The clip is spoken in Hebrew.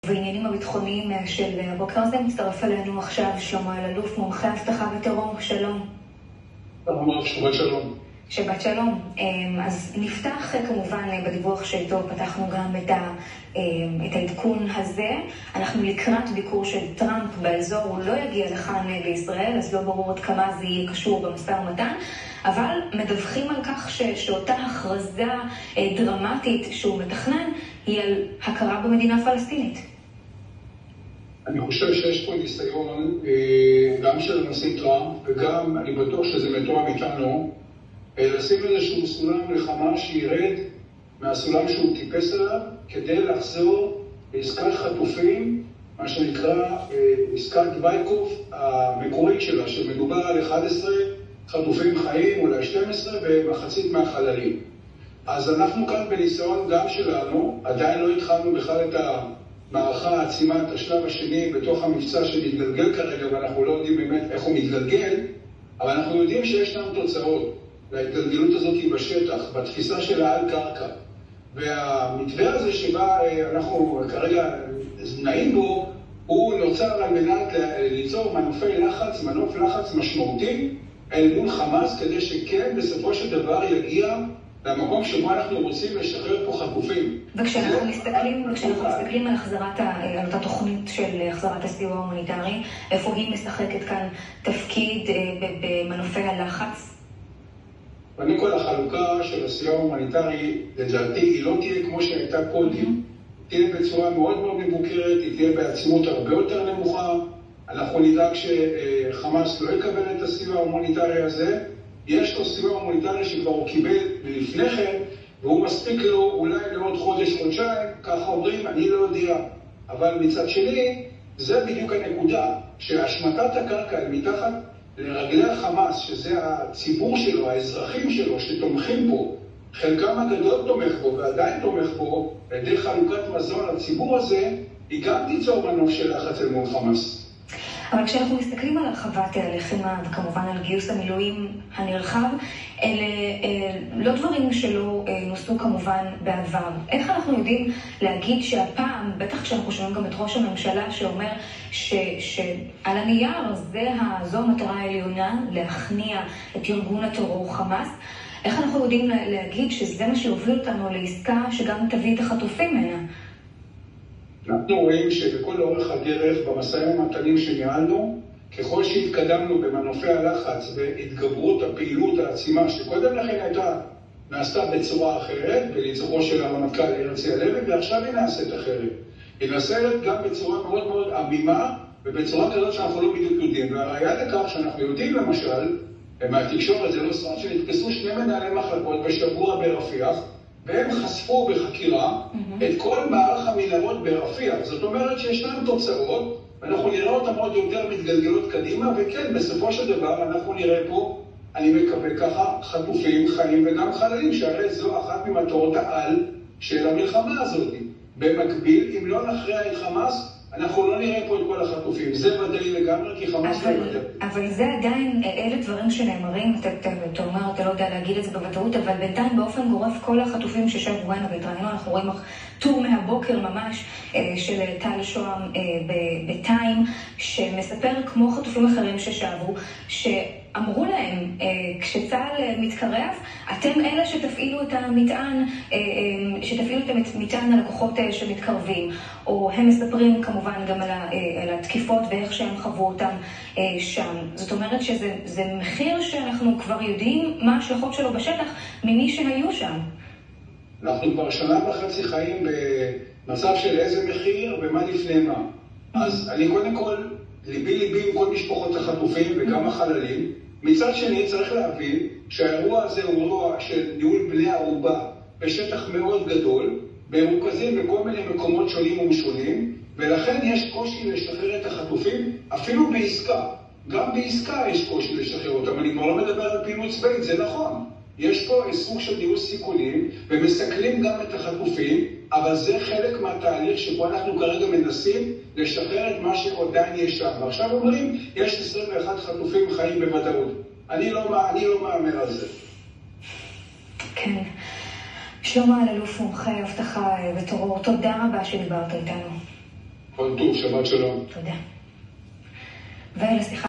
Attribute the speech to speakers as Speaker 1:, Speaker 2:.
Speaker 1: בעניינים הביטחוניים של הבוקר הזה מצטרף אלינו עכשיו שלמה אלאלוף, מומחה אבטחה וטרור. שלום.
Speaker 2: שבת שלום.
Speaker 1: שבת שלום. אז נפתח כמובן בדיווח שאיתו פתחנו גם את העדכון הזה. אנחנו לקראת ביקור של טראמפ באזור, הוא לא יגיע לכאן לישראל, אז לא ברור עד כמה זה יהיה קשור במשא ומתן, אבל מדווחים על כך שאותה הכרזה דרמטית שהוא מתכנן היא על הכרה במדינה פלסטינית.
Speaker 2: אני חושב שיש פה ניסיון גם של הנשיא טראמפ, וגם אני בטוח שזה מתואם איתנו, לשים איזשהו סולם לחמאס שירד מהסולם שהוא טיפס עליו, כדי לחזור לעסקת חטופים, מה שנקרא עסקת וייקוף המקורית שלה, שמדובר על 11 חטופים חיים, אולי 12, ומחצית מהחללים. אז אנחנו כאן בניסיון גם שלנו, עדיין לא התחלנו בכלל את המערכה העצימה, את השלב השני בתוך המבצע שמתגלגל כרגע, ואנחנו לא יודעים באמת איך הוא מתגלגל, אבל אנחנו יודעים שיש לנו תוצאות להתגלגלות הזאת בשטח, בתפיסה של העל קרקע. והמתווה הזה שבה אנחנו כרגע נעים בו, הוא נוצר על מנת ליצור מנוף לחץ משמעותי אל מול חמאס, כדי שכן בסופו של דבר יגיע למקום שבו אנחנו רוצים לשחרר פה חטופים.
Speaker 1: וכשאנחנו מסתכלים על אותה תוכנית של החזרת הסיוע ההומניטרי, איפה היא משחקת כאן תפקיד במנופי הלחץ?
Speaker 2: ואני כל החלוקה של הסיוע ההומניטרי, לדעתי, היא לא תהיה כמו שהייתה קודם. תהיה בצורה מאוד מאוד מבוקרת, היא תהיה בעצימות הרבה יותר נמוכה. אנחנו נדאג שחמאס לא יקבל את הסיוע ההומניטרי הזה. יש לו סיוע הומניטרי שכבר הוא קיבל לפני כן, והוא מספיק לו אולי לעוד חודש-חודשיים, ככה אומרים, אני לא יודע. אבל מצד שני, זה בדיוק הנקודה, שהשמטת הקרקע מתחת לרגלי החמאס, שזה הציבור שלו, האזרחים שלו, שתומכים בו, חלקם הגדול תומך בו ועדיין תומך בו, על ידי חלוקת מזון לציבור הזה, היא גם תיצור מנוף של לחץ אל מול חמאס.
Speaker 1: אבל כשאנחנו מסתכלים על הרחבת הלחימה, וכמובן על גיוס המילואים הנרחב, אלה לא דברים שלא נוסו כמובן בעבר. איך אנחנו יודעים להגיד שהפעם, בטח כשאנחנו שומעים גם את ראש הממשלה שאומר שעל הנייר זו המטרה העליונה, להכניע את ארגון הטרור חמאס, איך אנחנו יודעים להגיד שזה מה שהוביל אותנו לעסקה שגם תביא את החטופים הנה?
Speaker 2: אנחנו רואים שבכל אורך הדרך במשאים ומתנים שניהלנו, ככל שהתקדמנו במנופי הלחץ והתגברות הפעילות העצימה שקודם לכן נעשתה בצורה אחרת, בניצוחו של הרמטכ"ל הרצי הלוי, ועכשיו היא נעשית אחרת. היא נעשית גם בצורה מאוד מאוד עמימה, ובצורה כזאת שאנחנו לא בדיוק יודעים. והראיה לכך שאנחנו יודעים למשל, מהתקשורת זה לא סרט, שנתפסו 2 מנהלי מחלקות בשבוע ברפיח, והם חשפו בחקירה את כל מערך המנהרות ברפיח. זאת אומרת שישנן תוצאות, ואנחנו נראה אותן עוד יותר מתגלגלות קדימה, וכן, בסופו של דבר אנחנו נראה פה, אני מקווה ככה, חטופים, חיים וגם חללים, שהרי זו אחת ממטרות העל של המלחמה הזאת. במקביל, אם לא נכריע את חמאס, אנחנו לא נראה פה את כל החטופים. זה ודאי לגמרי, כי חמאס לא ודאי.
Speaker 1: אבל זה עדיין, אלה דברים שנאמרים, אתה אומר, אתה לא יודע להגיד את זה בוודאות, אבל בינתיים באופן גורף כל החטופים ששבו הנה והתראינו, אנחנו רואים טור מהבוקר ממש של טל שוהם בטיים, שמספר כמו חטופים אחרים ששבו, שאמרו להם, כשצה"ל מתקרב, אתם אלה שתפעילו את המטען, שתפעילו את המטען הלקוחות שמתקרבים. או הם מספרים כמובן גם על התקיפות ואיך שהם חוו אותם שם. זאת אומרת שזה מחיר שאנחנו כבר יודעים מה ההשלכות שלו בשטח ממי שהיו שם.
Speaker 2: אנחנו כבר 1.5 שנה חיים במצב של איזה מחיר ומה לפני מה. אז אני קודם כל, ליבי עם כל משפחות החטופים וגם החללים. מצד שני צריך להבין שהאירוע הזה הוא אירוע של ניהול בני ערובה בשטח מאוד גדול, מרוכזים בכל מיני מקומות שונים ומשונים, ולכן יש קושי לשחרר את החטופים, אפילו בעסקה. גם בעסקה יש קושי לשחרר אותם. אני כבר לא מדבר על פעילות צבאית, זה נכון. יש פה סוג של ניהול סיכונים, ומסכלים גם את החטופים, אבל זה חלק מהתהליך שבו אנחנו כרגע מנסים לשחרר את מה שעדיין יש שם. ועכשיו אומרים, יש 21 חטופים חיים בוודאות. אני לא מאמר על זה.
Speaker 1: כן. שלמה אלאלוף, מומחה אבטחה וטרור, תודה רבה שדיברת איתנו.
Speaker 2: טוב, שבת שלום.
Speaker 1: תודה. ולשיחה